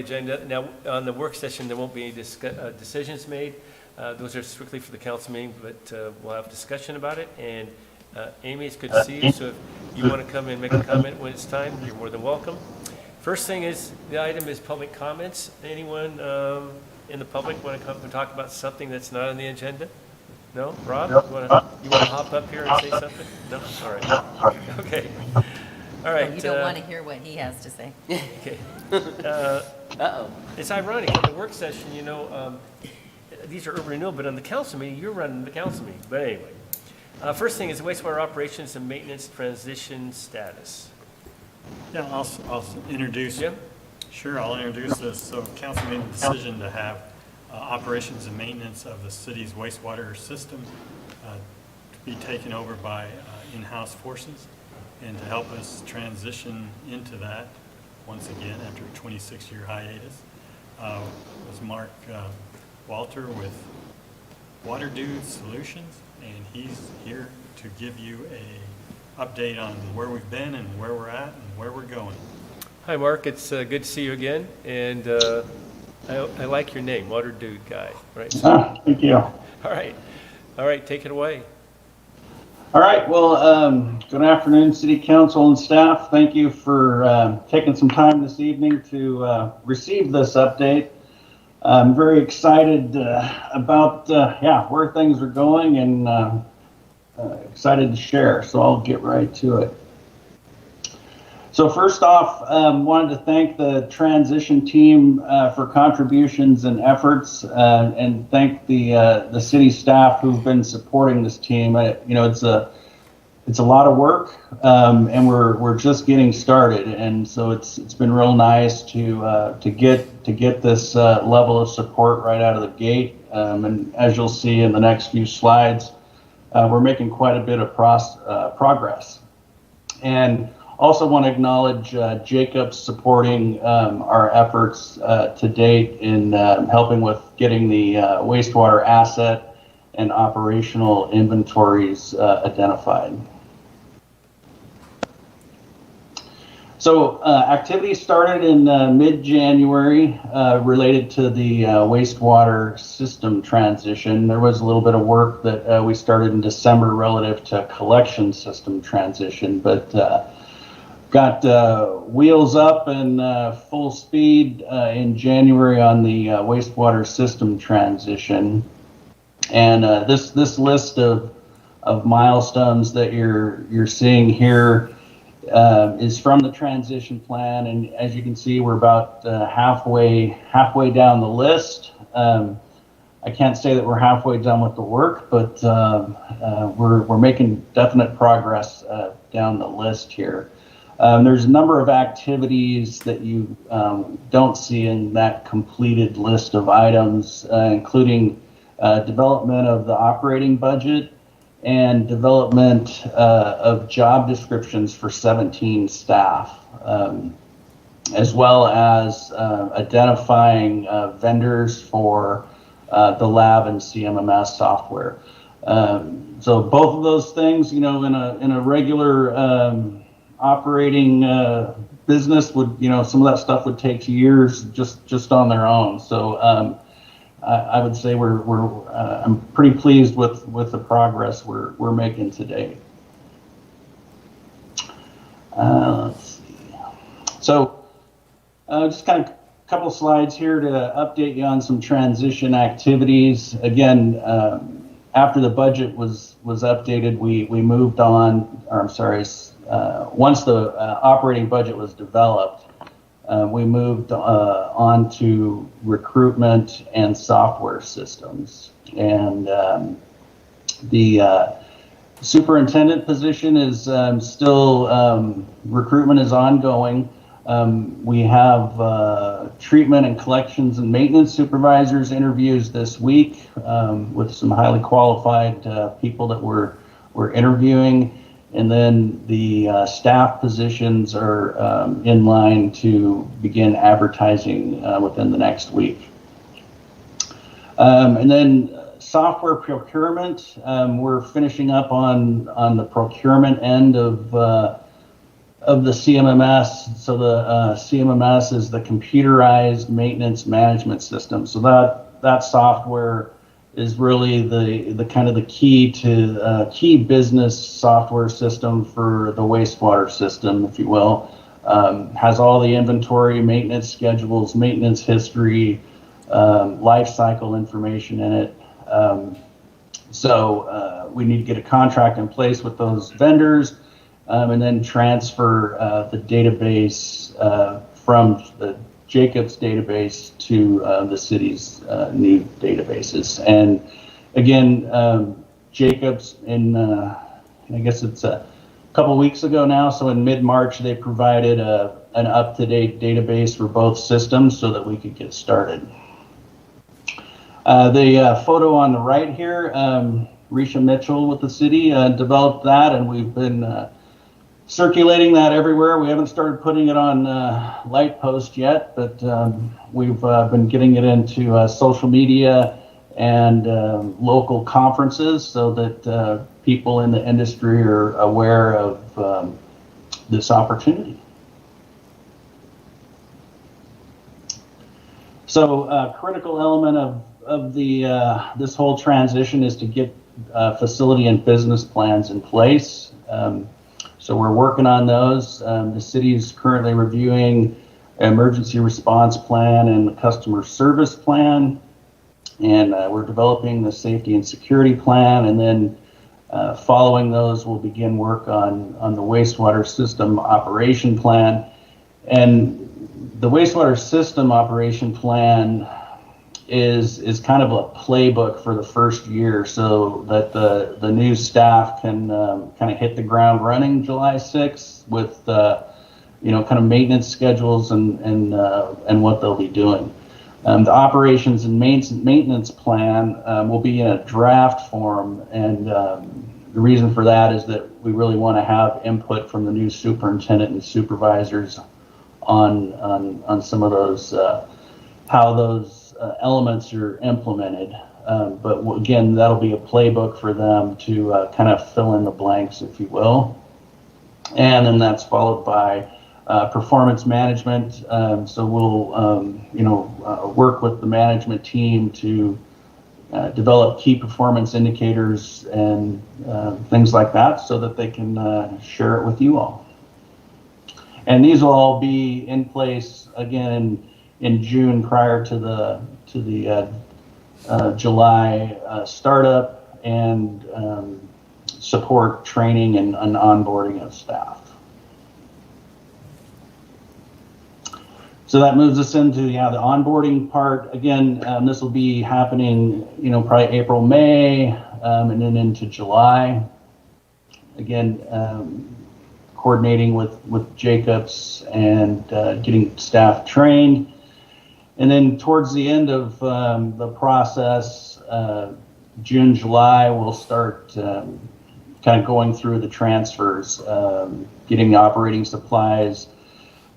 Agenda. Now, on the work session, there won't be any decisions made. Those are strictly for the council meeting, but we'll have discussion about it. And Amy, it's good to see you. So if you want to come and make a comment when it's time, you're more than welcome. First thing is, the item is public comments. Anyone in the public want to come and talk about something that's not on the agenda? No? Rob, you want to hop up here and say something? No? All right. Okay. All right. Oh, you don't want to hear what he has to say. Okay. Uh-oh. It's ironic, in the work session, you know, these are urban renewal, but on the council meeting, you're running the council meeting. But anyway, first thing is wastewater operations and maintenance transition status. Yeah, I'll introduce. Yeah? Sure, I'll introduce this. So council made the decision to have operations and maintenance of the city's wastewater system to be taken over by in-house forces, and to help us transition into that once again after a 26-year hiatus was Mark Walter with Water Dude Solutions, and he's here to give you a update on where we've been and where we're at and where we're going. Hi, Mark. It's good to see you again. And I like your name, Water Dude Guy. Right? So, Thank you. all right. All right. Take it away. All right. Well, good afternoon, City Council and staff. Thank you for taking some time this evening to receive this update. I'm very excited about where things are going and excited to share. So I'll get right to it. So first off, wanted to thank the transition team for contributions and efforts, and thank the city staff who've been supporting this team. You know, it's a lot of work, and we're just getting started, and so it's been real nice to get this level of support right out of the gate. And as you'll see in the next few slides, we're making quite a bit of progress. And also want to acknowledge Jacob supporting our efforts to date in helping with getting the wastewater asset and operational inventories identified. So activity started in mid-January related to the wastewater system transition. There was a little bit of work that we started in December relative to collection system transition, but got wheels up and full speed in January on the wastewater system transition. And this list of milestones that you're seeing here is from the transition plan, and as you can see, we're about halfway down the list. I can't say that we're halfway done with the work, but we're making definite progress down the list here. There's a number of activities that you don't see in that completed list of items, including development of the operating budget and development of job descriptions for 17 staff, as well as identifying vendors for the lab and CMMS software. So both of those things, you know, in a regular operating business would, you know, some of that stuff would take years just on their own. So I would say I'm pretty pleased with the progress we're making today. Let's see. So just kind of a couple slides here to update you on some transition activities. Again, after the budget was updated, we moved on, or I'm sorry, once the operating budget was developed, we moved on to recruitment and software systems. And the superintendent position is still, recruitment is ongoing. We have treatment and collections and maintenance supervisors interviews this week with some highly qualified people that we're interviewing. And then the staff positions are in line to begin advertising within the next week. And then software procurement, we're finishing up on the procurement end of the CMMS. So the CMMS is the computerized maintenance management system. So that software is really the kind of the key business software system for the wastewater system, if you will. Has all the inventory, maintenance schedules, maintenance history, life cycle information in it. So we need to get a contract in place with those vendors, and then transfer the database from the Jacobs database to the city's new databases. And again, Jacobs I guess it's a couple weeks ago now, so in mid-March they provided an up-to-date database for both systems so that we could get started. The photo on the right here, Risha Mitchell with the city developed that, and we've been circulating that everywhere. We haven't started putting it on light post yet, but we've been getting it into social media and local conferences so that people in the industry are aware of this opportunity. So a critical element of the this whole transition is to get facility and business plans in place. So we're working on those. The city is currently reviewing emergency response plan and the customer service plan. And we're developing the safety and security plan. And then following those, we'll begin work on the wastewater system operation plan. And the wastewater system operation plan is kind of a playbook for the first year so that the new staff can kind of hit the ground running July 6th with kind of maintenance schedules and what they'll be doing. The operations and maintenance plan will be in a draft form, and the reason for that is that we really want to have input from the new superintendent and supervisors on some of those how those elements are implemented. But again, that'll be a playbook for them to kind of fill in the blanks, if you will. And then that's followed by performance management. So we'll work with the management team to develop key performance indicators and things like that so that they can share it with you all. And these will all be in place again in June prior to the July startup and support training and onboarding of staff. So that moves us into the onboarding part. Again, this will be happening, probably April, May, and then into July. Again, coordinating with Jacobs and getting staff trained. And then towards the end of the process, June, July, we'll start kind of going through the transfers, getting the operating supplies,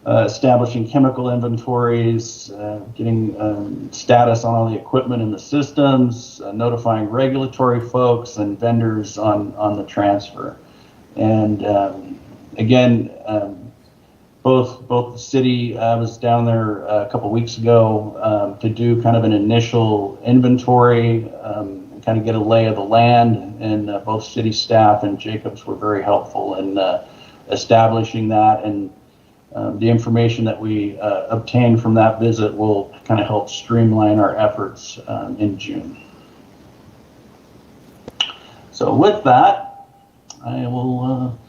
establishing chemical inventories, getting status on all the equipment in the systems, notifying regulatory folks and vendors on the transfer. And again, both the city, I was down there a couple weeks ago to do kind of an initial inventory, kind of get a lay of the land, and both city staff and Jacobs were very helpful in establishing that, and the information that we obtained from that visit will kind of help streamline our efforts in June. So with that, I will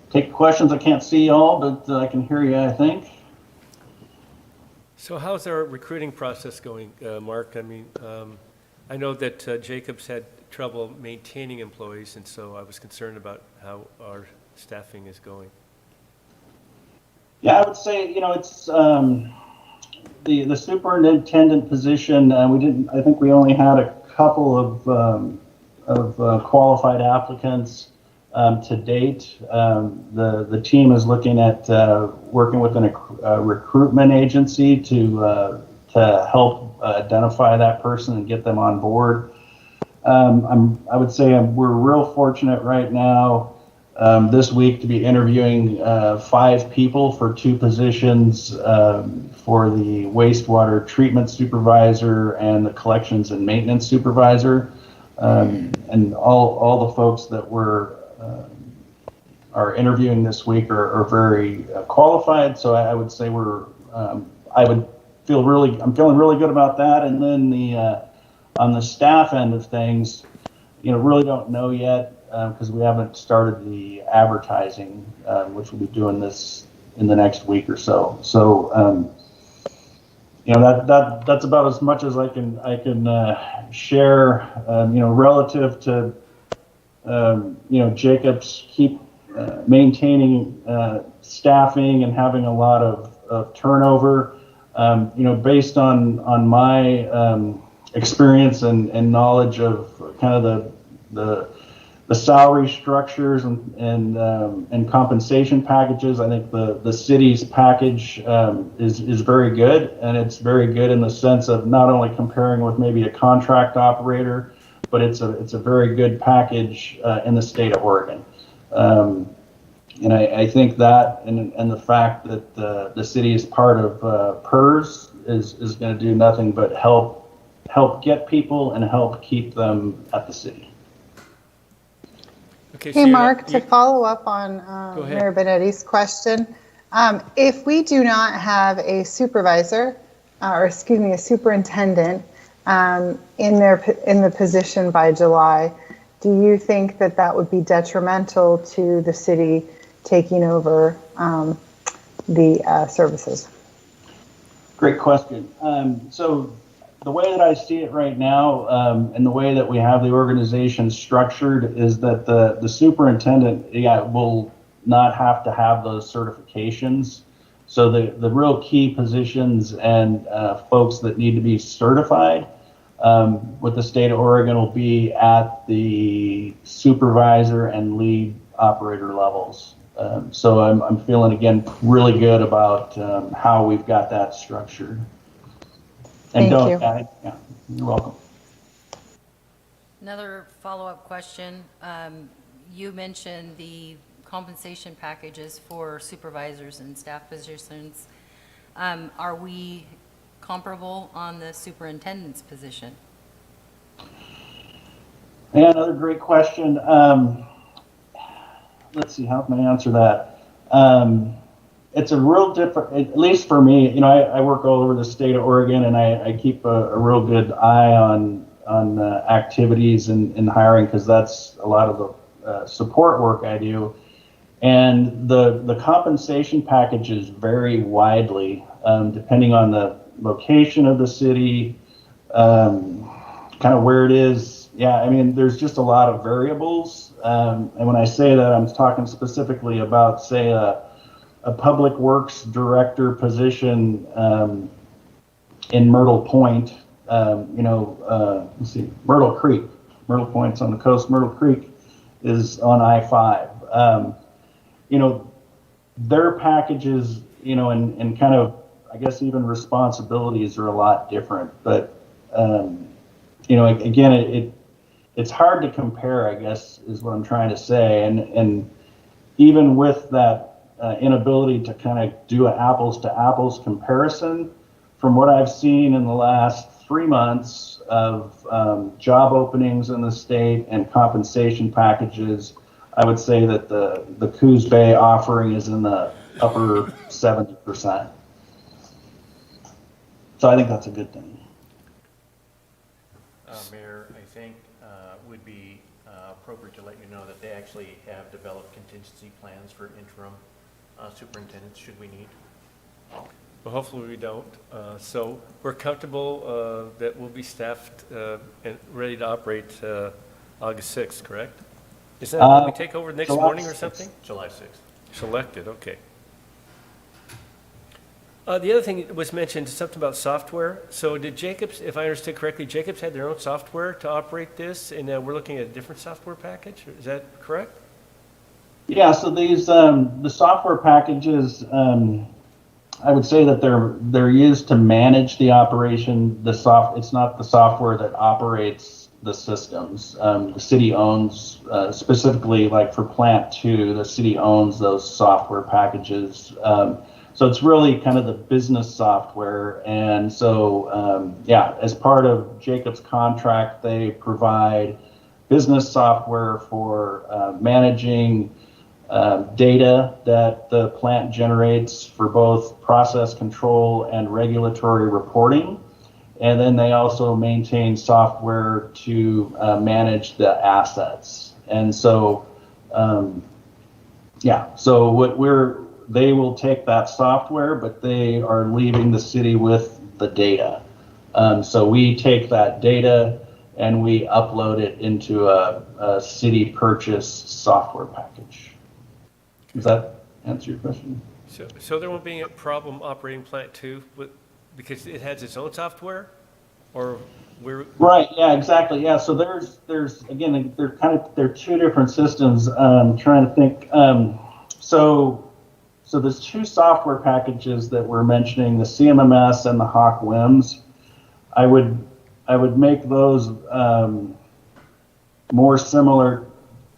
take questions. I can't see y'all, but I can hear you, I think. So how's our recruiting process going, Mark? I mean, I know that Jacobs had trouble maintaining employees, and so I was concerned about how our staffing is going. Yeah, I would say, it's the superintendent position. I think we only had a couple of qualified applicants to date. The team is looking at working with a recruitment agency to help identify that person and get them on board. I would say we're real fortunate right now this week to be interviewing 5 people for 2 positions for the wastewater treatment supervisor and the collections and maintenance supervisor. And all the folks that are interviewing this week are very qualified. So I would say I'm feeling really good about that. And then on the staff end of things, really don't know yet because we haven't started the advertising, which we'll be doing this in the next week or so. So, that's about as much as I can share. Relative to Jacobs keep maintaining staffing and having a lot of turnover. Based on my experience and knowledge of kind of the salary structures and compensation packages, I think the city's package is very good, and it's very good in the sense of not only comparing with maybe a contract operator, but it's a very good package in the state of Oregon. And I think that and the fact that the city is part of PERS is going to do nothing but help get people and help keep them at the city. Okay, Hey, Mark, to follow up on Go ahead. Mayor Benetti's question, if we do not have a supervisor, a superintendent in the position by July, do you think that would be detrimental to the city taking over the services? Great question. So the way that I see it right now, and the way that we have the organization structured, is that the superintendent, will not have to have those certifications. So the real key positions and folks that need to be certified with the state of Oregon will be at the supervisor and lead operator levels. So I'm feeling, again, really good about how we've got that structured. And Thank you. Yeah, you're welcome. Another follow-up question. You mentioned the compensation packages for supervisors and staff positions. Are we comparable on the superintendent's position? Yeah, another great question. Let's see, how can I answer that? It's a real different, at least for me, I work all over the state of Oregon, and I keep a real good eye on activities and hiring, because that's a lot of the support work I do. And the compensation packages vary widely, depending on the location of the city, kind of where it is. Yeah, I mean, there's just a lot of variables. And when I say that, I'm talking specifically about, say, a public works director position in Myrtle Point. Let's see, Myrtle Creek. Myrtle Point's on the coast. Myrtle Creek is on I-5. Their packages, and kind of, I guess, even responsibilities are a lot different. But, again, it's hard to compare, I guess, is what I'm trying to say. And even with that inability to kind of do an apples to apples comparison, from what I've seen in the last 3 months of job openings in the state and compensation packages, I would say that the Coos Bay offering is in the upper 70%. So I think that's a good thing. Mayor, I think would be appropriate to let you know that they actually have developed contingency plans for interim superintendents should we need. Well, hopefully we don't. So we're comfortable that we'll be staffed and ready to operate August 6th, correct? Is that when we take over next July morning or 6th. something? July 6th. Selected, okay. The other thing was mentioned, something about software. So did Jacobs, if I understood correctly, Jacobs had their own software to operate this, and we're looking at a different software package? Is that correct? Yeah, so these the software packages, I would say that they're used to manage the operation. It's not the software that operates the systems. The city owns, specifically like for Plant 2, the city owns those software packages. So it's really kind of the business software. And so, yeah, as part of Jacob's contract, they provide business software for managing data that the plant generates for both process control and regulatory reporting. And then they also maintain software to manage the assets. And so, yeah, so they will take that software, but they are leaving the city with the data. So we take that data and we upload it into a city purchase software package. Does that answer your question? So there won't be a problem operating Plant 2 because it has its own software, or we're Right. Yeah. Exactly. Yeah. So there's again, they're two different systems. Trying to think. So there's two software packages that we're mentioning: the CMMS and the Hawk WIMS. I would make those more similar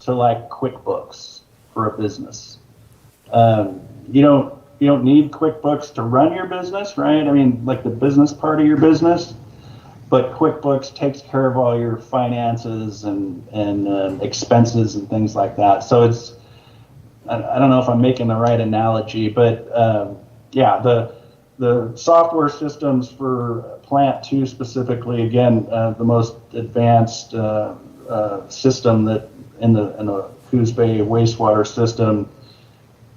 to like QuickBooks for a business. You don't need QuickBooks to run your business, right? I mean, like the business part of your business, but QuickBooks takes care of all your finances and expenses and things like that. So I don't know if I'm making the right analogy, but yeah, the software systems for Plant 2 specifically, again, the most advanced system that in the Coos Bay wastewater system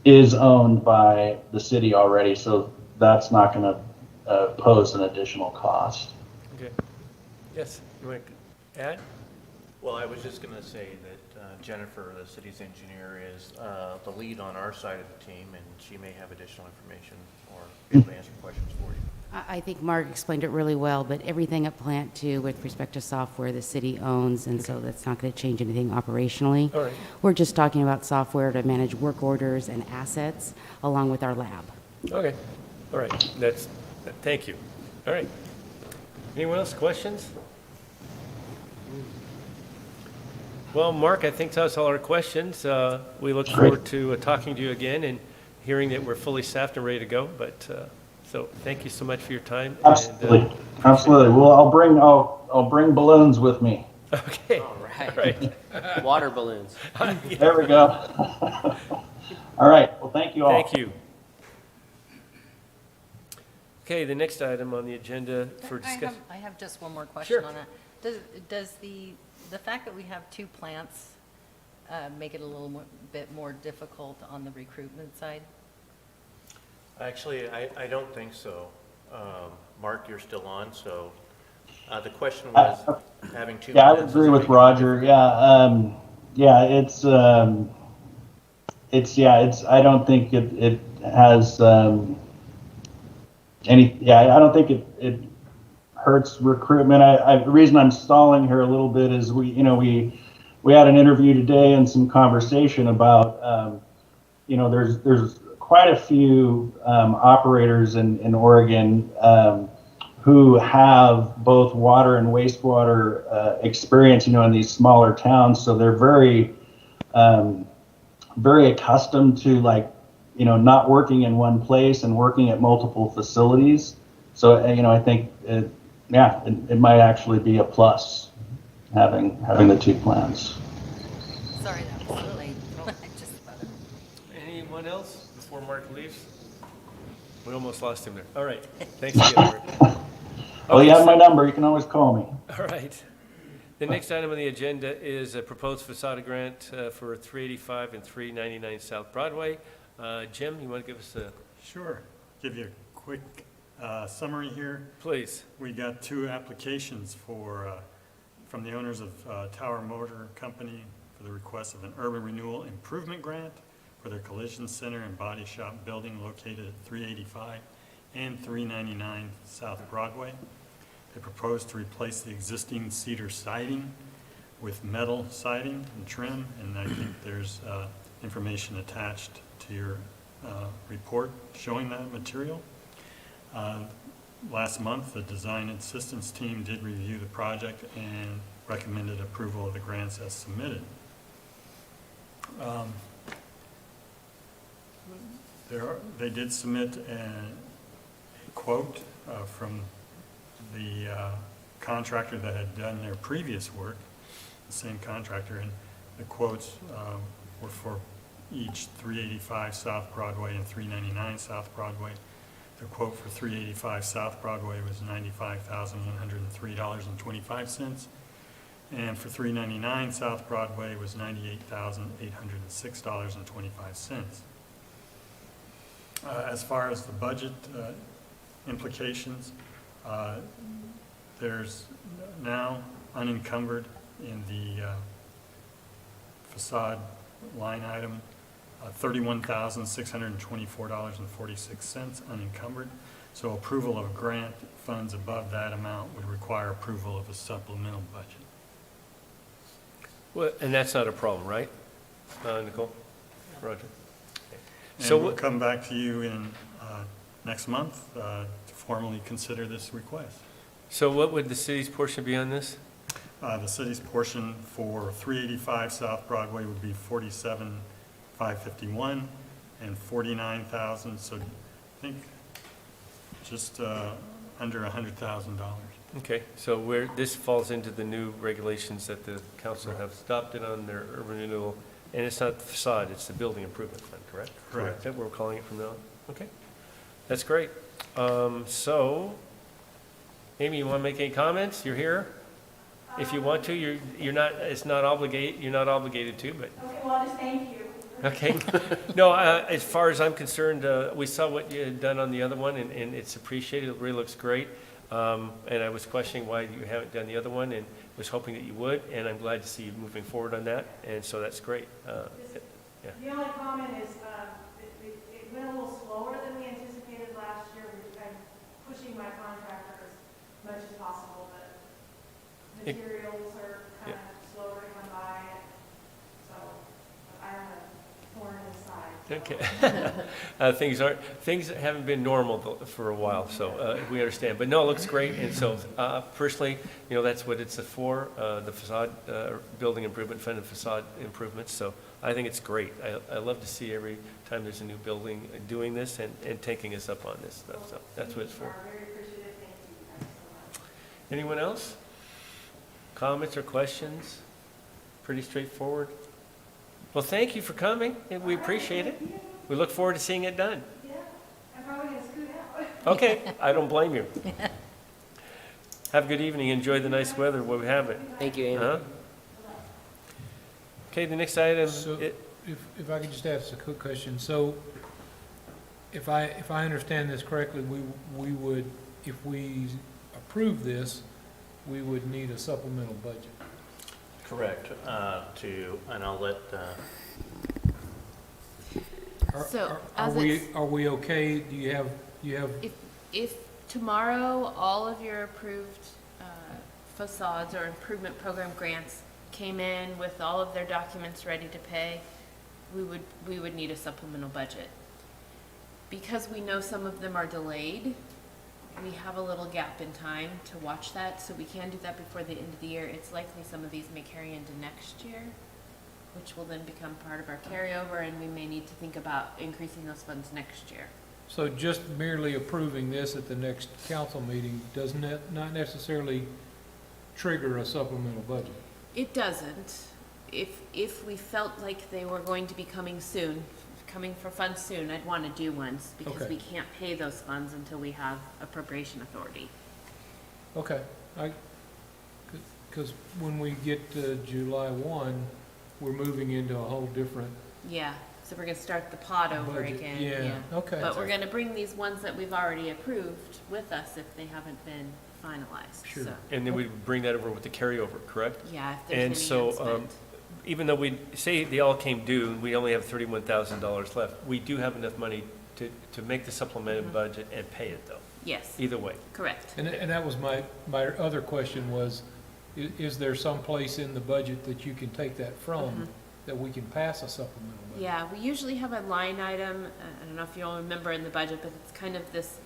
is owned by the city already, so that's not going to pose an additional cost. okay. Yes, you want to add? Well, I was just going to say that Jennifer, the city's engineer, is the lead on our side of the team, and she may have additional information or be able to answer questions for you. I think Mark explained it really well, but everything at Plant 2 with respect to software, the city owns, and so that's not going to change anything operationally. All right. We're just talking about software to manage work orders and assets along with our lab. Okay, all right, thank you. All right. Anyone else, questions? Well, Mark, I think that's all our questions. We look forward to talking to you again and hearing that we're fully staffed and ready to go, but, so thank you so much for your time. Absolutely, And, absolutely. Well, I'll bring balloons with me. okay, All all right. right. Water balloons. There we go. All right. Well, thank you all. Thank you. Okay, the next item on the agenda for discussion. I have just one more question Sure. on that. Does the fact that we have two plants make it a little bit more difficult on the recruitment side? Actually, I don't think so. Mark, you're still on, so the question was having two. Yeah, I would plants agree is with make- Roger. Yeah, yeah, I don't think it has any. Yeah, I don't think it hurts recruitment. The reason I'm stalling here a little bit is we had an interview today and some conversation about there's quite a few operators in Oregon who have both water and wastewater experience, in these smaller towns. So they're very, very accustomed to not working in one place and working at multiple facilities. So, I think, it might actually be a plus having the two plans. Sorry, that was so late. I just thought of Anyone else before Mark leaves? We almost lost him there. All right, thanks again, Mark. Well, you Okay, have my number. You can always call me. All right. The next item on the agenda is a proposed Vasata grant for 385 and 399 South Broadway. Jim, you want to give us a, Sure. Give you a quick summary here. please? We got two applications from the owners of Tower Motor Company for the request of an urban renewal improvement grant for their collision center and body shop building located at 385 and 399 South Broadway. They propose to replace the existing cedar siding with metal siding and trim, and I think there's information attached to your report showing that material. Last month, the design assistance team did review the project and recommended approval of the grants as submitted. They did submit a quote from the contractor that had done their previous work, the same contractor, and the quotes were for each 385 South Broadway and 399 South Broadway. The quote for 385 South Broadway was $95,103.25, and for 399 South Broadway was $98,806.25. As far as the budget implications, there's now unencumbered in the facade line item, $31,624.46 unencumbered. So approval of grant funds above that amount would require approval of a supplemental budget. Well, and that's not a problem, right, Nicole? Roger? And So we'll what- come back to you in next month to formally consider this request. So what would the city's portion be on this? The city's portion for 385 South Broadway would be $47,551 and $49,000, so I think just under $100,000. Okay, so this falls into the new regulations that the council have adopted on their urban renewal, and it's not the facade, it's the building improvement fund, correct? Correct. Is that what we're calling it from now on? Okay, that's great. So, Amy, you want to make any comments? You're here. If you want to, you're not. It's not obligated. You're not obligated to, but. Okay, well, just thank you. Okay. No, as far as I'm concerned, we saw what you had done on the other one, and it's appreciated. It really looks great. And I was questioning why you haven't done the other one, and was hoping that you would. And I'm glad to see you moving forward on that. And so that's great. Yeah. The only comment is, it went a little slower than we anticipated last year. I'm pushing my contractor as much as possible, but materials are kind of slower to come by, and so I have a thorn in the side. Okay. Things haven't been normal for a while, so we understand. But no, it looks great. And so personally, that's what it's for, the facade building improvement fund and facade improvements. So I think it's great. I love to see every time there's a new building doing this and taking us up on this stuff. So that's what it's for. Very appreciative. Thank you guys so much. Anyone else? Comments or questions? Pretty straightforward. Well, thank you for coming, and we appreciate it. We look forward to seeing it done. Yeah, I'm probably going to scoot out. Okay, I don't blame you. Have a good evening. Enjoy the nice weather while we have it. Thank you, Amy. Uh-huh. Okay, the next item. So, if I could just ask a quick question. So, if I understand this correctly, we would, if we approve this, we would need a supplemental budget. Correct. And I'll let, So, Are as we, it's- are we okay? Do you have, If tomorrow, all of your approved facades or improvement program grants came in with all of their documents ready to pay, we would need a supplemental budget. Because we know some of them are delayed, we have a little gap in time to watch that, so we can do that before the end of the year. It's likely some of these may carry into next year, which will then become part of our carryover, and we may need to think about increasing those funds next year. so just merely approving this at the next council meeting does not necessarily trigger a supplemental budget? It doesn't. If we felt like they were going to be coming for funds soon, I'd want to do ones, because Okay. we can't pay those funds until we have appropriation authority. Okay, because when we get to July 1, we're moving into a whole different Yeah, so we're gonna start the pot over budget. again, Yeah, okay. But we're gonna bring these ones that we've already approved with us if they haven't been finalized, Sure. so. And then we bring that over with the carryover, correct? Yeah, if And there's so, any unspent. even though we say they all came due, and we only have $31,000 left, we do have enough money to make the supplemented budget and pay it, though, Yes, either way. correct. And that was my other question was, is there some place in the budget that you can take that from, that we can pass a supplemental budget? Yeah, we usually have a line item, I don't know if you all remember in the budget, but it's kind of this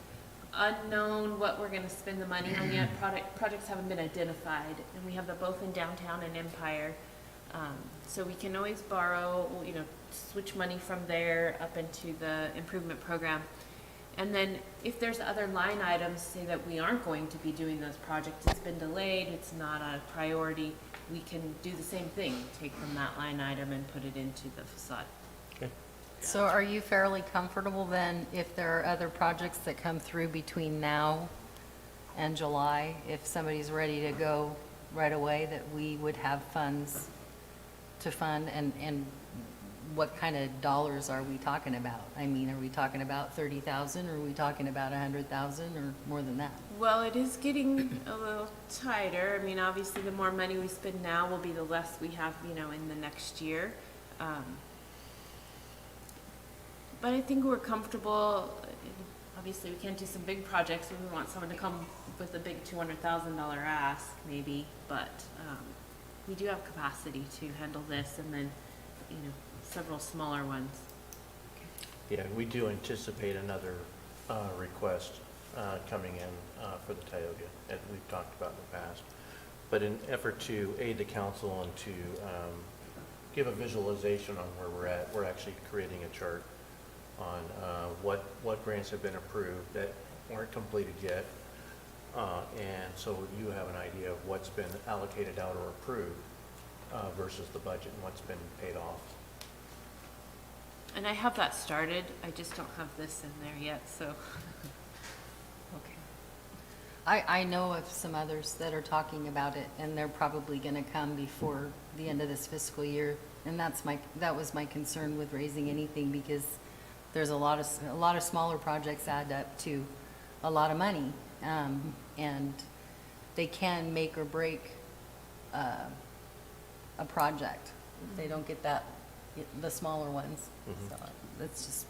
unknown what we're gonna spend the money on yet. Projects haven't been identified, and we have them both in downtown and Empire. So we can always borrow, switch money from there up into the improvement program. And then if there's other line items, say that we aren't going to be doing those projects, it's been delayed, it's not a priority, we can do the same thing, take from that line item and put it into the facade. So are you fairly comfortable then if there are other projects that come through between now and July, if somebody's ready to go right away, that we would have funds to fund? And what kind of dollars are we talking about? I mean, are we talking about 30,000, or are we talking about 100,000, or more than that? Well, it is getting a little tighter. I mean, obviously, the more money we spend now will be the less we have, in the next year. But I think we're comfortable. Obviously, we can't do some big projects. We want someone to come with a big $200,000 ask, maybe. But we do have capacity to handle this, and then, several smaller ones. Yeah, we do anticipate another request coming in for the Tioga, as we've talked about in the past. But in effort to aid the council and to give a visualization on where we're at, we're actually creating a chart on what grants have been approved that weren't completed yet. And so you have an idea of what's been allocated out or approved versus the budget and what's been paid off. And I have that started. I just don't have this in there yet, so. Okay. I know of some others that are talking about it, and they're probably gonna come before the end of this fiscal year. And that was my concern with raising anything, because there's a lot of smaller projects add up to a lot of money. And they can make or break a project. They don't get the smaller ones. So that's just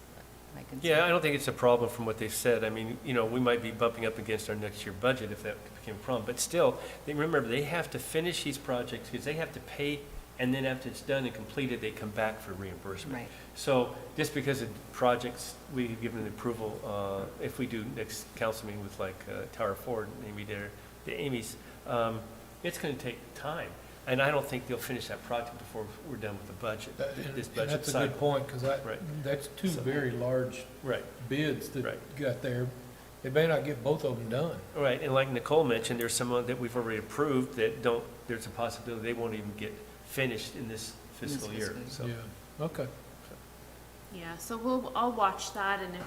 my concern. Yeah, I don't think it's a problem from what they've said. I mean, we might be bumping up against our next year budget if that became a problem. But still, remember, they have to finish these projects because they have to pay, and then after it's done and completed, they come back for reimbursement. Right. So just because of projects, we've given the approval, if we do next council meeting with like Tower Ford, maybe the Amy's, it's going to take time. And I don't think they'll finish that project before we're done with the budget, this And budget that's a cycle. good point, because Right. that's two So- very large Right, bids that Right. got there. They may not get both of them done. right. And like Nicole mentioned, there's some that we've already approved that there's a possibility they won't even get finished in this fiscal year. So, Yeah, okay. Yeah, so I'll watch that, and if,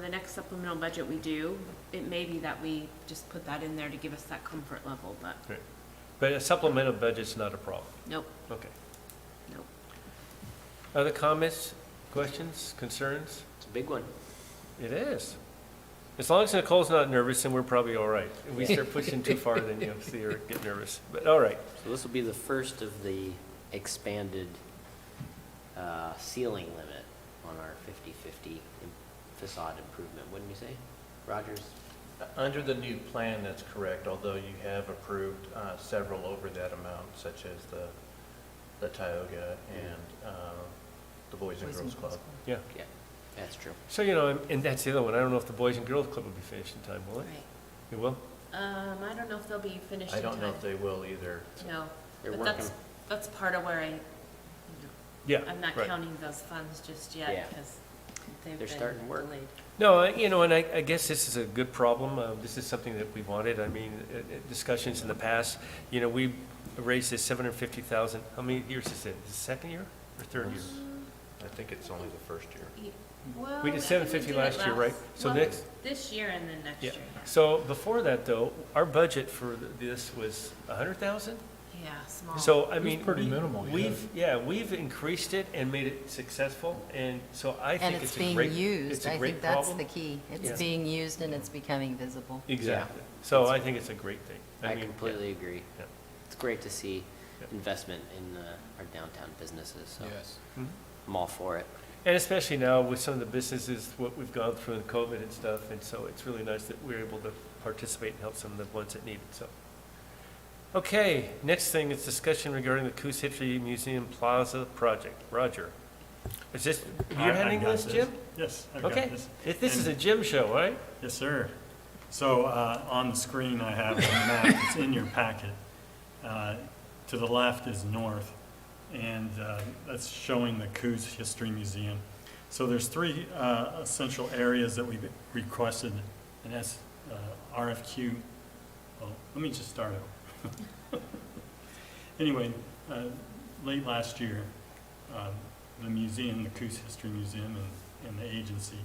the next supplemental budget we do, it may be that we just put that in there to give us that comfort level, but right. But a supplemental budget's not a problem. nope, Okay. nope. Other comments, questions, concerns? It's a big one. It is. As long as Nicole's not nervous, then we're probably all right. If we start pushing too far, then you'll see her get nervous. But all right. So this will be the first of the expanded ceiling limit on our 50/50 facade improvement, wouldn't you say? Rogers? Under the new plan, that's correct, although you have approved several over that amount, such as the Tioga and the Boys and Girls Club. Yeah. Yeah, that's true. So, and that's the other one. I don't know if the Boys and Girls Club will be finished in time, will it? Right. It will? I don't know if they'll be finished I in time. don't know if they will either. No, They're but working. that's part of where Yeah. I'm not right. counting those funds just Yeah. yet, because they've They're been starting work. delayed. No, and I guess this is a good problem. This is something that we wanted. I mean, discussions in the past, we raised this 750,000. How many years is it? Is it the second year or third year? I think it's only the first year. Well, We did I think 750 did last it year, right? So well, next- This year and then next Yeah. year. So before that, though, our budget for this was 100,000? Yeah, small. So, I It's mean. pretty minimal, yeah. We've increased it and made it successful, and so I And think it's it's a being great, used. it's a I great think that's problem. the key. Yeah. It's being used and it's becoming visible. Exactly. So I think it's a great thing. I mean, completely agree. Yeah. It's great to see Yeah. investment in our downtown businesses, so Yes. Mhm. I'm all for it. And especially now with some of the businesses, what we've gone through in COVID and stuff, and so it's really nice that we're able to participate and help some of the ones that need it, so. Okay, next thing is discussion regarding the Coos History Museum Plaza project. Roger, is this, you're I've handling got this, Jim? Yes, I've got Okay, this. this is a Jim show, right? Yes, sir. So on the screen, I have a map that's in your packet. To the left is north, and that's showing the Coos History Museum. So there's three essential areas that we've requested an RFQ. Well, let me just start over. Anyway, late last year, the museum, the Coos History Museum, and the agency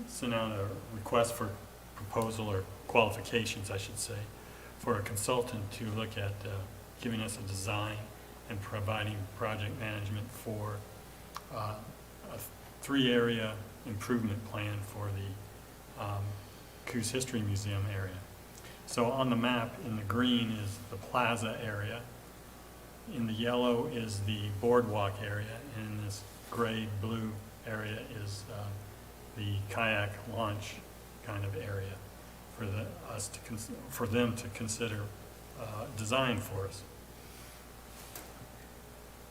sent out a request for proposal, or qualifications, I should say, for a consultant to look at giving us a design and providing project management for a three-area improvement plan for the Coos History Museum area. So on the map, in the green is the plaza area, in the yellow is the boardwalk area, and in this gray-blue area is the kayak launch kind of area for them to consider design for us.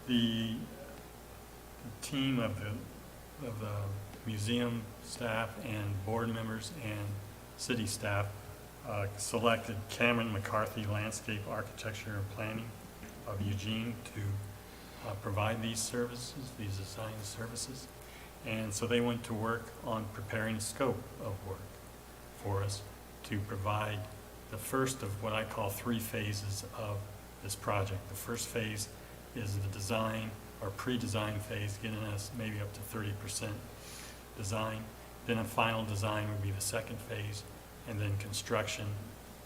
The team of the museum staff and board members and city staff selected Cameron McCarthy Landscape Architecture and Planning of Eugene to provide these services, these design services. And so they went to work on preparing a scope of work for us to provide the first of what I call three phases of this project. The first phase is the design or pre-design phase, getting us maybe up to 30% design. Then a final design would be the second phase, and then construction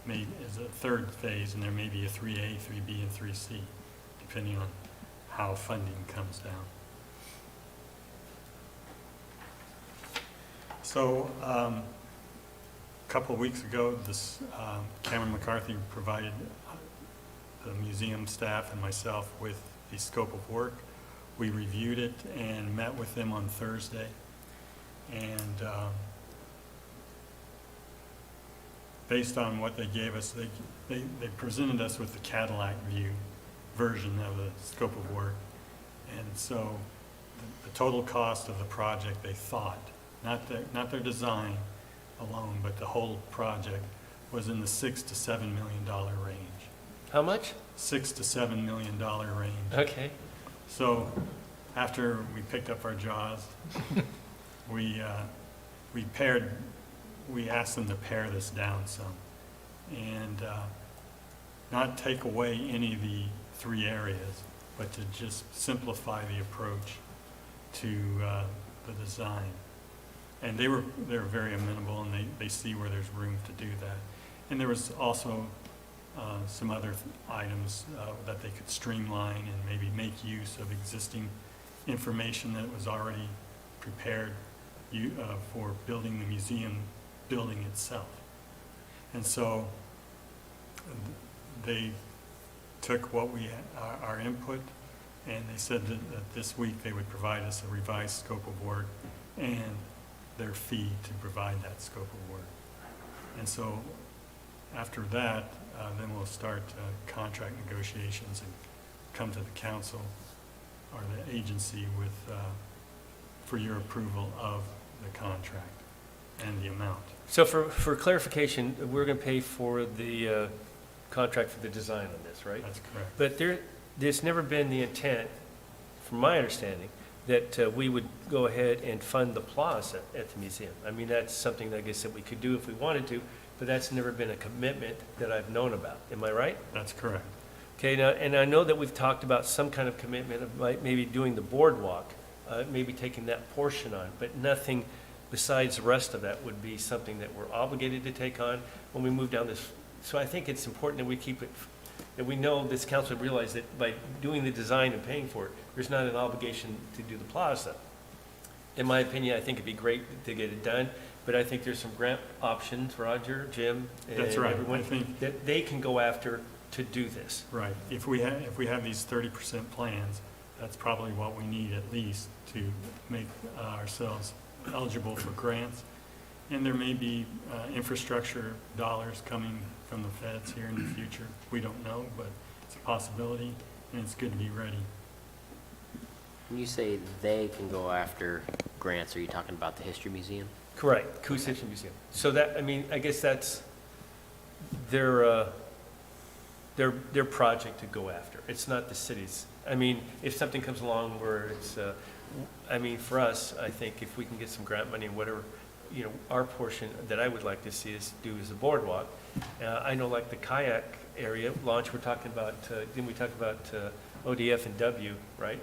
is a third phase, and there may be a 3A, 3B, and 3C, depending on how funding comes down. So a couple of weeks ago, Cameron McCarthy provided the museum staff and myself with the scope of work. We reviewed it and met with them on Thursday. And based on what they gave us, they presented us with the Cadillac view version of the scope of work. And so the total cost of the project, they thought, not their design alone, but the whole project, was in the $6 to $7 million range. How much? $6 to $7 million range. Okay. So after we picked up our jaws, we asked them to pare this down some and not take away any of the three areas, but to just simplify the approach to the design. And they were very amenable, and they see where there's room to do that. And there was also some other items that they could streamline and maybe make use of existing information that was already prepared for building the museum building itself. And so they took what our input, and they said that this week they would provide us a revised scope of work and their fee to provide that scope of work. And so after that, then we'll start contract negotiations and come to the council or the agency for your approval of the contract and the amount. So for clarification, we're going to pay for the contract for the design on this, right? That's correct. But there's never been the intent, from my understanding, that we would go ahead and fund the plaza at the museum. I mean, that's something, I guess, that we could do if we wanted to, but that's never been a commitment that I've known about. Am I right? That's correct. Okay, now, and I know that we've talked about some kind of commitment of maybe doing the boardwalk, maybe taking that portion on, but nothing besides the rest of that would be something that we're obligated to take on when we move down this. So I think it's important that we keep it, that we know this council realize that by doing the design and paying for it, there's not an obligation to do the plaza. In my opinion, I think it'd be great to get it done, but I think there's some grant options, Roger, Jim, and That's right. everyone, I think that they can go after to do this. right. If we have these 30% plans, that's probably what we need at least to make ourselves eligible for grants. And there may be infrastructure dollars coming from the feds here in the future. We don't know, but it's a possibility, and it's good to be ready. When you say they can go after grants, are you talking about the History Museum? Correct, Coos History Museum. So that, I mean, I guess that's their project to go after. It's not the city's. I mean, if something comes along where it's, I mean, for us, I think if we can get some grant money and whatever, you know, our portion that I would like to see us do is the boardwalk. I know like the kayak area launch, we're talking about, didn't we talk about ODF and W, right?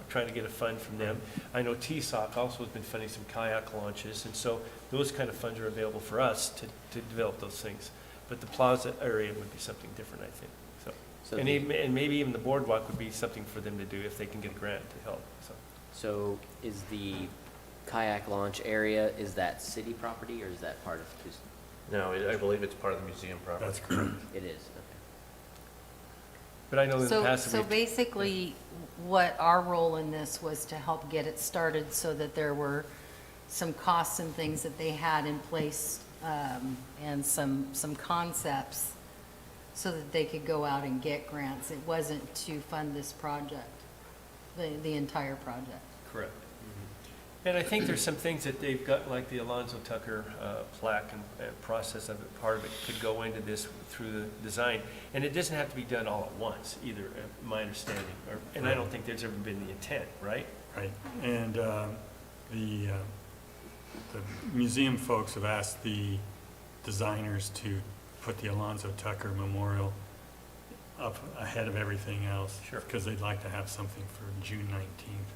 Trying to get a fund from them. I know TSOC also has been funding some kayak launches, and so those kind of funds are available for us to develop those things. But the plaza area would be something different, I think, so. So And the- even, and maybe even the boardwalk would be something for them to do if they can get a grant to help, so. So is the kayak launch area, is that city property or is that part of Coos? No, I believe it's part of the museum property. That's correct. It is, okay. But I know in the So, past. so we've- basically, what our role in this was to help get it started so that there were some costs and things that they had in place, and some concepts so that they could go out and get grants. It wasn't to fund this project, the entire project. Correct. And I think there's some things that they've got, like the Alonzo Tucker plaque and process of it, part of it could go into this through the design. And it doesn't have to be done all at once either, my understanding, and I don't think there's ever been the intent, right? Right, and the museum folks have asked the designers to put the Alonzo Tucker Memorial up ahead of everything else. Sure. Because they'd like to have something for June 19th.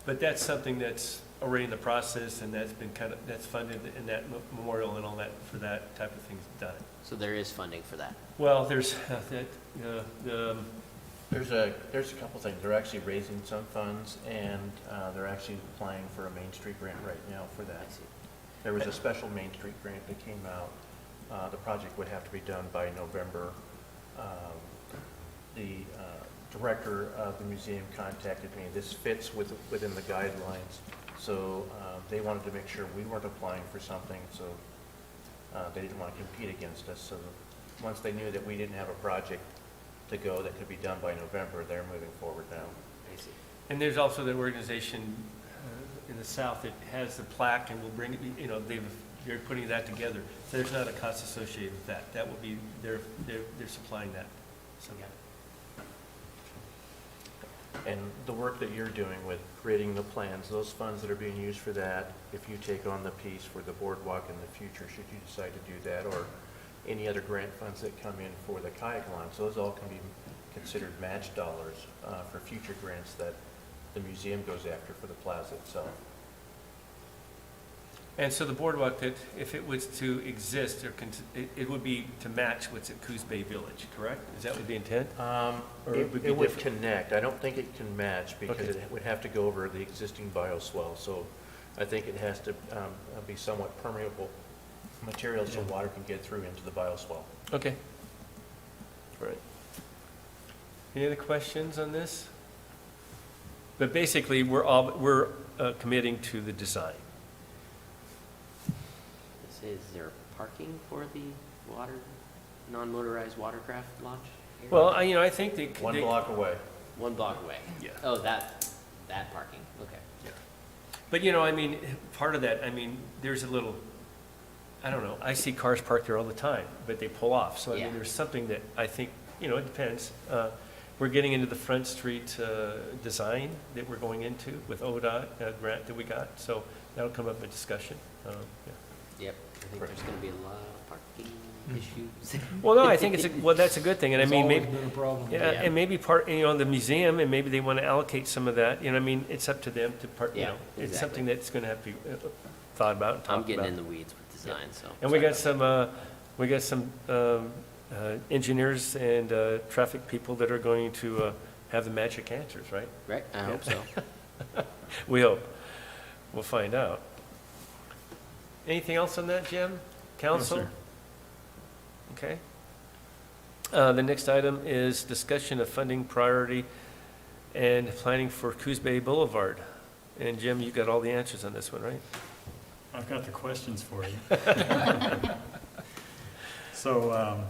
But that's something that's already in the process, and that's been that's funded, and that memorial and all that, for that type of thing's done. So there is funding for that. Well, there's There's a couple things. They're actually raising some funds, and they're actually applying for a Main Street grant right now for that. There was a special Main Street grant that came out. The project would have to be done by November. The director of the museum contacted me. This fits within the guidelines, so they wanted to make sure we weren't applying for something, so they didn't want to compete against us. So once they knew that we didn't have a project to go that could be done by November, they're moving forward now. I see. And there's also the organization in the south that has the plaque and will bring it, you know, they're putting that together. So there's not a cost associated with that. That will be, they're supplying that. So, And the work that you're doing with creating the plans, those funds that are being used for that, if you take on the piece for the boardwalk in the future, should you decide to do that, or any other grant funds that come in for the kayak launch, those all can be considered match dollars for future grants that the museum goes after for the plaza itself. And so the boardwalk, that if it was to exist, it would be to match what's at Coos Bay Village, correct? Is that what the intent? Or it would be It would different? connect. I don't think it can match because Okay. it would have to go over the existing bioswale. So I think it has to be somewhat permeable material so water can get through into the bioswale. Okay. All right. Any other questions on this? But basically, we're committing to the design. Is there parking for the water, non-motorized watercraft launch area? Well, I think they. One block away. 1 block away? Yeah. Oh, that parking, okay. But, part of that, there's a little, I don't know, I see cars parked there all the time, but they pull off. So, Yeah. there's something that I think, it depends. We're getting into the Front Street design that we're going into with ODOT grant that we got, so that'll come up in discussion. Yeah. Yep, I think there's gonna be a lot of parking issues. Well, no, I think that's a good thing, and It's always maybe, been a problem. yeah, and maybe the museum, and maybe they want to allocate some of that, it's up to them to Yeah, it's exactly. something that's going to have to be thought about and talked about. I'm getting in the weeds with design, so. And we got some engineers and traffic people that are going to have the magic answers, right? Right, I hope so. We hope. We'll find out. Anything else on that, Jim? Council? sir. Okay. The next item is discussion of funding priority and planning for Coos Bay Boulevard. And Jim, you got all the answers on this one, right? I've got the questions for you. So,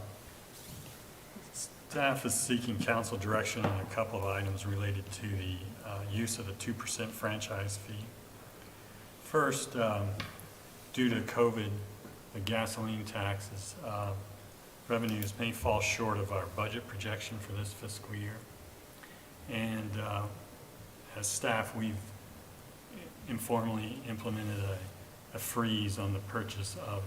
staff is seeking council direction on a couple of items related to the use of the 2% franchise fee. First, due to COVID, the gasoline taxes, revenues may fall short of our budget projection for this fiscal year. And as staff, we've informally implemented a freeze on the purchase of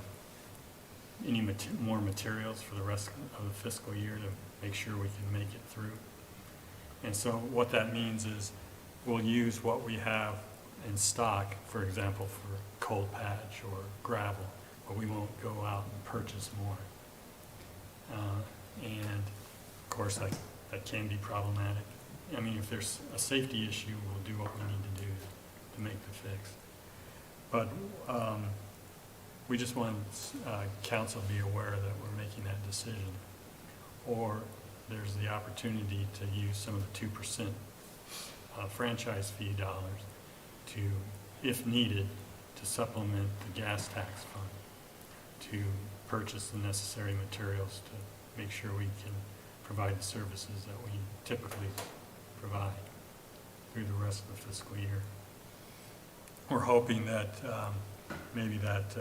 any more materials for the rest of the fiscal year to make sure we can make it through. And so what that means is we'll use what we have in stock, for example, for coal patch or gravel, but we won't go out and purchase more. And of course, that can be problematic. I mean, if there's a safety issue, we'll do what we need to do to make the fix. But we just want council to be aware that we're making that decision. Or there's the opportunity to use some of the 2% franchise fee dollars to, if needed, to supplement the gas tax fund to purchase the necessary materials to make sure we can provide the services that we typically provide through the rest of the fiscal year. We're hoping that maybe that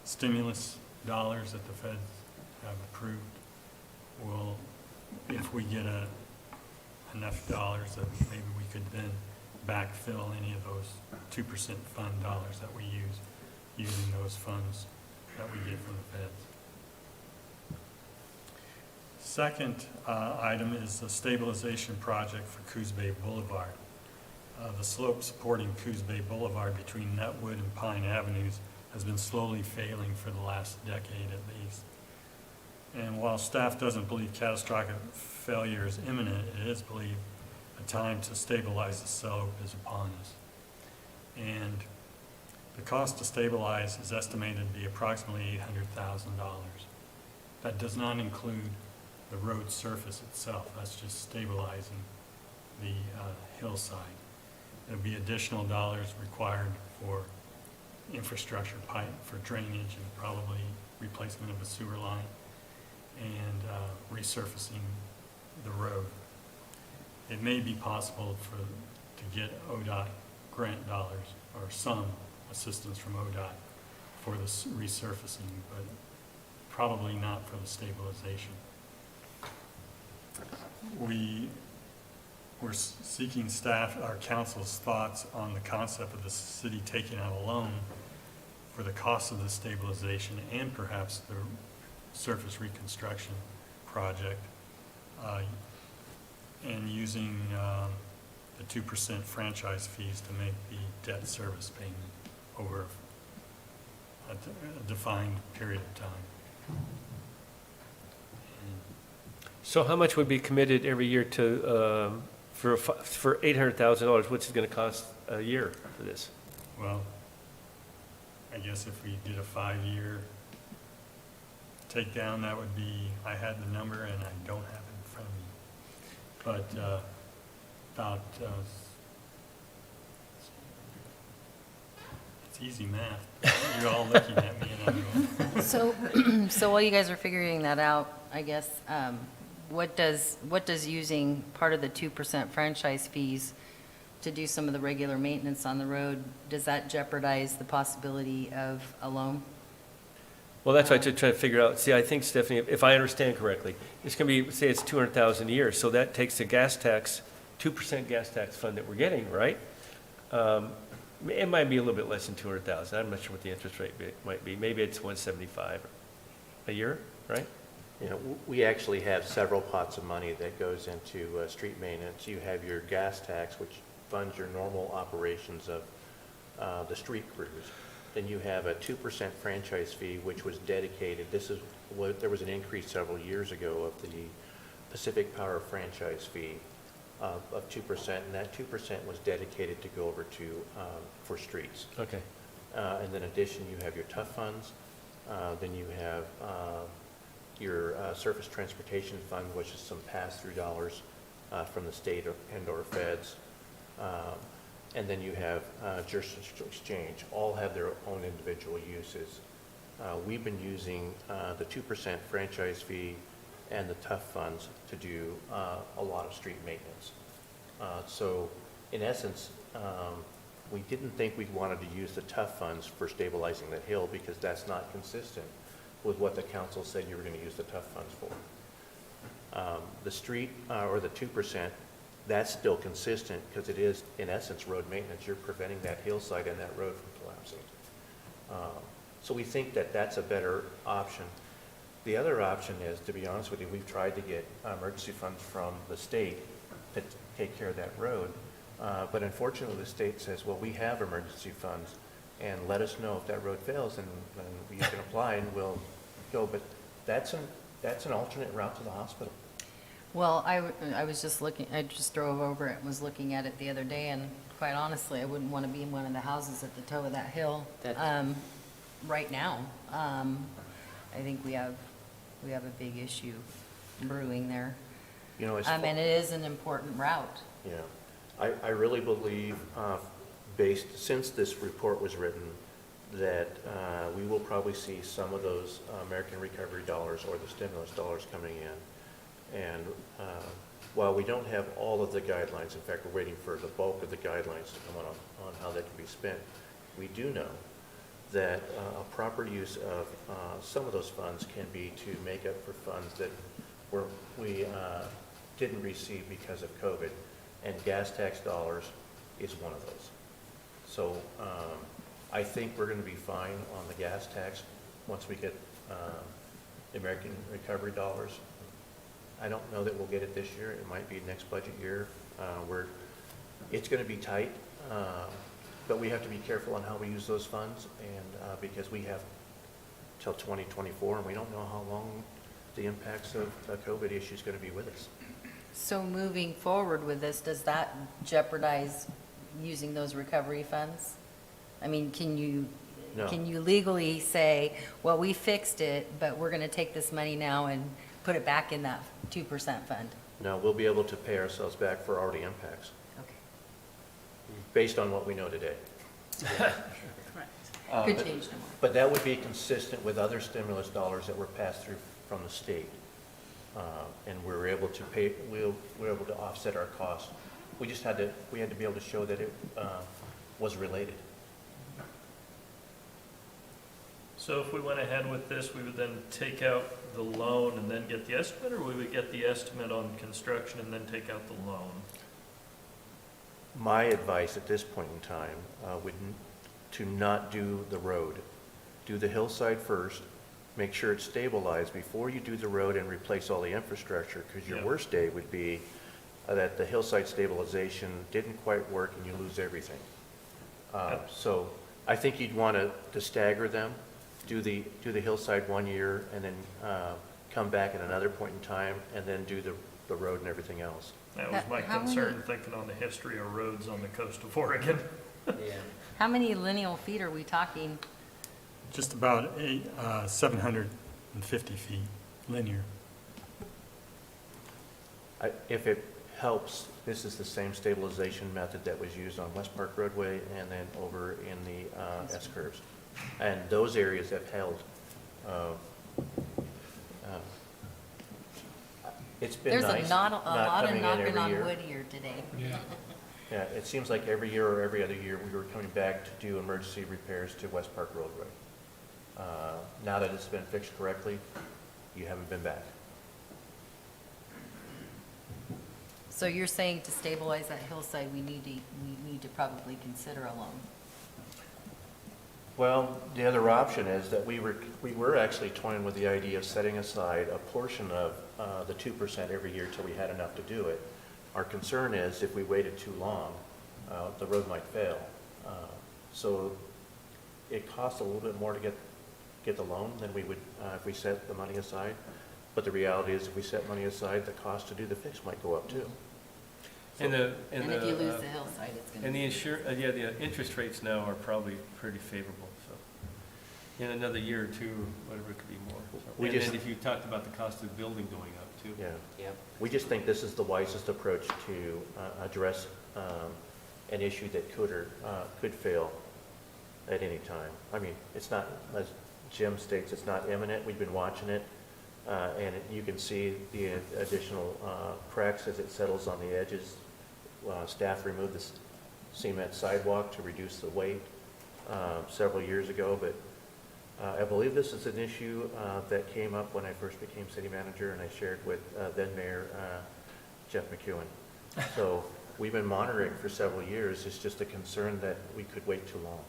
stimulus dollars that the feds have approved will, if we get enough dollars, that maybe we could then backfill any of those 2% fund dollars that we use, using those funds that we get from the feds. Second item is the stabilization project for Coos Bay Boulevard. The slope supporting Coos Bay Boulevard between Nutwood and Pine Avenues has been slowly failing for the last decade at least. And while staff doesn't believe catastrophic failure is imminent, it is believed a time to stabilize the slope is upon us. And the cost to stabilize is estimated to be approximately $800,000. That does not include the road surface itself. That's just stabilizing the hillside. There'll be additional dollars required for infrastructure pipe, for drainage, and probably replacement of a sewer line, and resurfacing the road. It may be possible to get ODOT grant dollars or some assistance from ODOT for the resurfacing, but probably not for the stabilization. We're seeking our council's thoughts on the concept of the city taking out a loan for the cost of the stabilization and perhaps the surface reconstruction project, and using the 2% franchise fees to make the debt service payment over a defined period of time. So how much would be committed every year to, for $800,000? What's it going to cost a year for this? Well, I guess if we did a 5-year takedown, that would be, I had the number and I don't have it in front of me, but about, it's easy math. You're all looking at me and I'm going. So while you guys are figuring that out, I guess, what does using part of the 2% franchise fees to do some of the regular maintenance on the road, does that jeopardize the possibility of a loan? Well, that's what I try to figure out. See, I think, Stephanie, if I understand correctly, it's going to be, say it's $200,000 a year, so that takes the gas tax, 2% gas tax fund that we're getting, right? It might be a little bit less than $200,000. I'm not sure what the interest rate might be. Maybe it's $175 a year, right? You know, we actually have several pots of money that goes into street maintenance. You have your gas tax, which funds your normal operations of the street crews. Then you have a 2% franchise fee, which was dedicated. This is what there was an increase several years ago of the Pacific Power franchise fee of 2%, and that 2% was dedicated to go over to for streets. Okay. And then in addition, you have your TUF funds. Then you have your surface transportation fund, which is some pass-through dollars from the state and/or feds. And then you have jurisdictional exchange. All have their own individual uses. We've been using the 2% franchise fee and the TUF funds to do a lot of street maintenance. So in essence, we didn't think we wanted to use the TUF funds for stabilizing the hill because that's not consistent with what the council said you were going to use the TUF funds for. The street, or the 2%, that's still consistent because it is, in essence, road maintenance. You're preventing that hillside and that road from collapsing. So we think that that's a better option. The other option is, to be honest with you, we've tried to get emergency funds from the state to take care of that road. But unfortunately, the state says, well, we have emergency funds, and let us know if that road fails, and you can apply, and we'll go. But that's an alternate route to the hospital. Well, I was just looking, I just drove over it and was looking at it the other day, and quite honestly, I wouldn't want to be in one of the houses at the toe of that hill right now. I think we have a big issue brewing there. You know, And it is an important route. Yeah, I really believe, since this report was written, that we will probably see some of those American Recovery dollars or the stimulus dollars coming in. And while we don't have all of the guidelines, in fact, we're waiting for the bulk of the guidelines to come on how they can be spent, we do know that a proper use of some of those funds can be to make up for funds that we didn't receive because of COVID, and gas tax dollars is one of those. So I think we're going to be fine on the gas tax once we get American Recovery dollars. I don't know that we'll get it this year. It might be next budget year. It's going to be tight, but we have to be careful on how we use those funds, and because we have till 2024, and we don't know how long the impacts of the COVID issue is going to be with us. So moving forward with this, does that jeopardize using those recovery funds? I mean, can you legally say, well, we fixed it, but we're going to take this money now and put it back in that 2% fund? No, we'll be able to pay ourselves back for already impacts, Okay. based on what we know today. Could change tomorrow. But that would be consistent with other stimulus dollars that were passed through from the state. And we were able to pay, we were able to offset our costs. We had to be able to show that it was related. So if we went ahead with this, we would then take out the loan and then get the estimate, or we would get the estimate on construction and then take out the loan? My advice at this point in time would to not do the road. Do the hillside first, make sure it's stabilized before you do the road and replace all the infrastructure, because your worst day would be that the hillside stabilization didn't quite work and you lose everything. So I think you'd want to stagger them, do the hillside 1 year, and then come back at another point in time, and then do the road and everything else. That was my concern, thinking on the history of roads on the coast of Oregon. Yeah. How many lineal feet are we talking? Just about 750 feet linear. If it helps, this is the same stabilization method that was used on West Park Roadway and then over in the S-curves. And those areas have held. It's been nice. There's a lot of coming in knocking every on year. wood here today. Yeah. Yeah, it seems like every year or every other year, we were coming back to do emergency repairs to West Park Roadway. Now that it's been fixed correctly, you haven't been back. So you're saying to stabilize that hillside, we need to probably consider a loan? Well, the other option is that we were actually toying with the idea of setting aside a portion of the 2% every year till we had enough to do it. Our concern is if we waited too long, the road might fail. So it costs a little bit more to get the loan than we would if we set the money aside. But the reality is if we set money aside, the cost to do the fix might go up too. And if you lose the hillside, it's going to... And the interest rates now are probably pretty favorable, so in another year or two, whatever, it could be more. So. And then if you talked about the cost of building going up too. Yeah. Yep. We just think this is the wisest approach to address an issue that could fail at any time. I mean, it's not, as Jim states, it's not imminent. We've been watching it, and you can see the additional cracks as it settles on the edges. Staff removed cement sidewalk to reduce the weight several years ago, but I believe this is an issue that came up when I first became city manager, and I shared with then Mayor Jeff McEwen. So we've been monitoring for several years. It's just a concern that we could wait too long.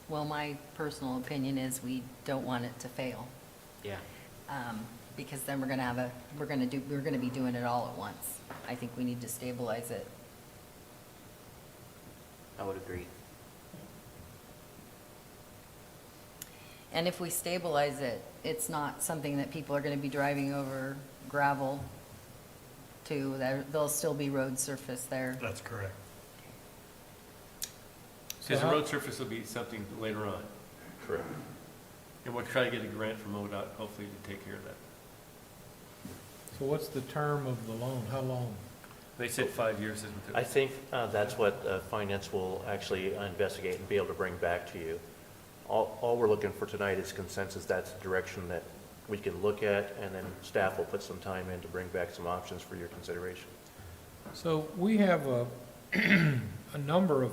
Well, my personal opinion is we don't want it to fail, Yeah. because then we're gonna be doing it all at once. I think we need to stabilize it. I would agree. And if we stabilize it, it's not something that people are gonna be driving over gravel to. There'll still be road surface there. That's correct. Because the road surface will be something later on. Correct. And we'll try to get a grant from ODOT, hopefully, to take care of that. So what's the term of the loan? How long? They said 5 years is what they're. I think that's what finance will actually investigate and be able to bring back to you. All we're looking for tonight is consensus. That's the direction that we can look at, and then staff will put some time in to bring back some options for your consideration. So we have a number of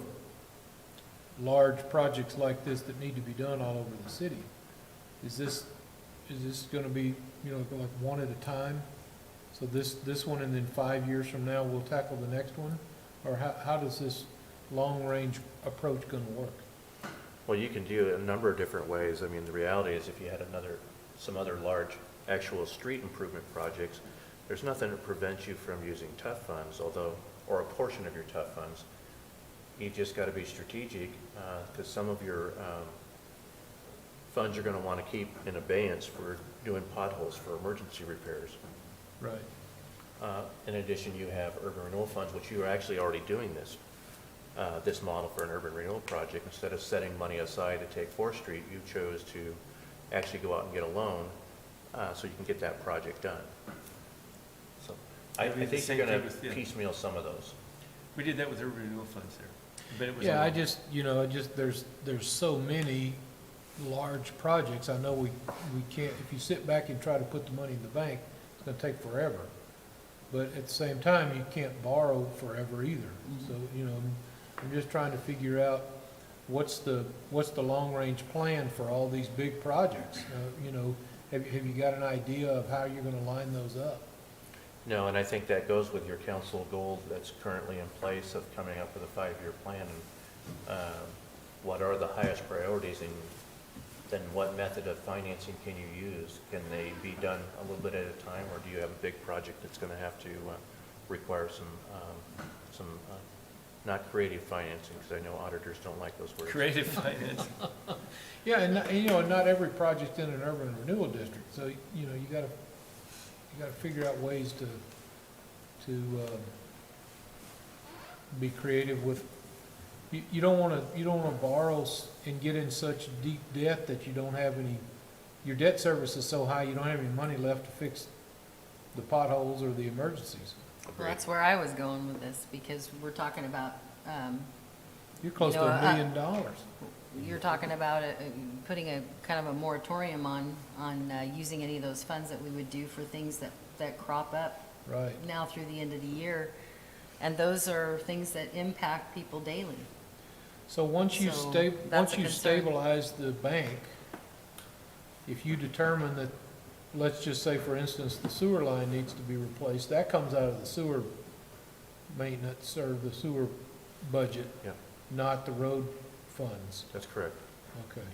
large projects like this that need to be done all over the city. Is this gonna be, like one at a time? So this one, and then 5 years from now, we'll tackle the next one? Or how does this long-range approach gonna work? Well, you can do it a number of different ways. I mean, the reality is if you had some other large actual street improvement projects, there's nothing that prevents you from using TUF funds, or a portion of your TUF funds. You just got to be strategic, because some of your funds you're going to want to keep in abeyance for doing potholes for emergency repairs. Right. In addition, you have urban renewal funds, which you are actually already doing this model for an urban renewal project. Instead of setting money aside to take 4th Street, you chose to actually go out and get a loan so you can get that project done. So I Maybe the think same you're going thing with- to yeah. piecemeal some of those. We did that with urban renewal funds there. But it was. Yeah, a- there's so many large projects. I know we can't, if you sit back and try to put the money in the bank, it's gonna take forever. But at the same time, you can't borrow forever either. So, I'm just trying to figure out what's the long-range plan for all these big projects? Have you got an idea of how you're gonna line those up? No, and I think that goes with your council goal that's currently in place of coming up with a 5-year plan. And what are the highest priorities, and then what method of financing can you use? Can they be done a little bit at a time, or do you have a big project that's going to have to require some not creative financing, because I know auditors don't like those words. Creative finance. Yeah, and not every project in an urban renewal district, so, you gotta figure out ways to be creative with, you don't wanna borrow and get in such deep debt that you don't have any, your debt service is so high, you don't have any money left to fix the potholes or the emergencies. Well, that's where I was going with this, because we're talking about, You're close to $1 million. you're talking about putting a kind of a moratorium on using any of those funds that we would do for things that crop up Right. now through the end of the year. And those are things that impact people daily. So once you So that's a once you concern. stabilize the bank, if you determine that, let's just say, for instance, the sewer line needs to be replaced, that comes out of the sewer maintenance or the sewer budget, Yeah, not the road funds. that's correct. Okay.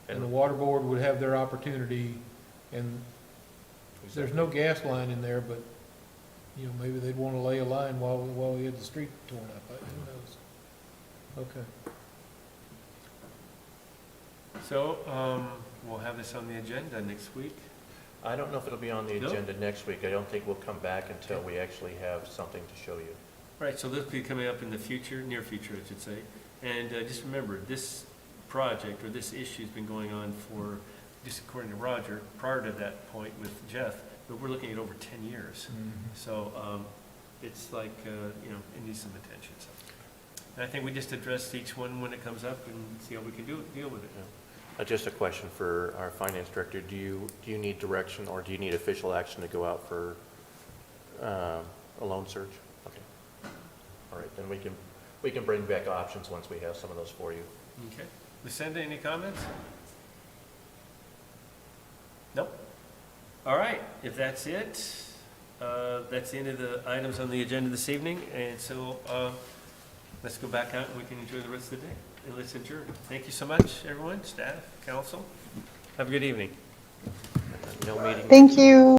And the And water board would have their opportunity, and there's no gas line in there, but, maybe they'd want to lay a line while we had the street torn up. Who knows? Okay. So, we'll have this on the agenda next week. I don't know if it'll be on the No? agenda next week. I don't think we'll come back until we actually have something to show you. Right, so this will be coming up in the future, near future, I should say. And just remember, this project, or this issue's been going on for, just according to Roger, prior to that point with Jeff, but we're looking at over 10 years. So it's like, it needs some attention. So. And I think we just address each one when it comes up and see how we can deal with it. Yeah. Just a question for our finance director. Do you need direction or do you need official action to go out for a loan search? Okay. All right, then we can bring back options once we have some of those for you. Okay. Lucinda, any comments? Nope. All right, if that's it, that's the end of the items on the agenda this evening, and so let's go back out and we can enjoy the rest of the day. And let's adjourn. Thank you so much, everyone, staff, council. Have a good evening. No meeting. Thank you.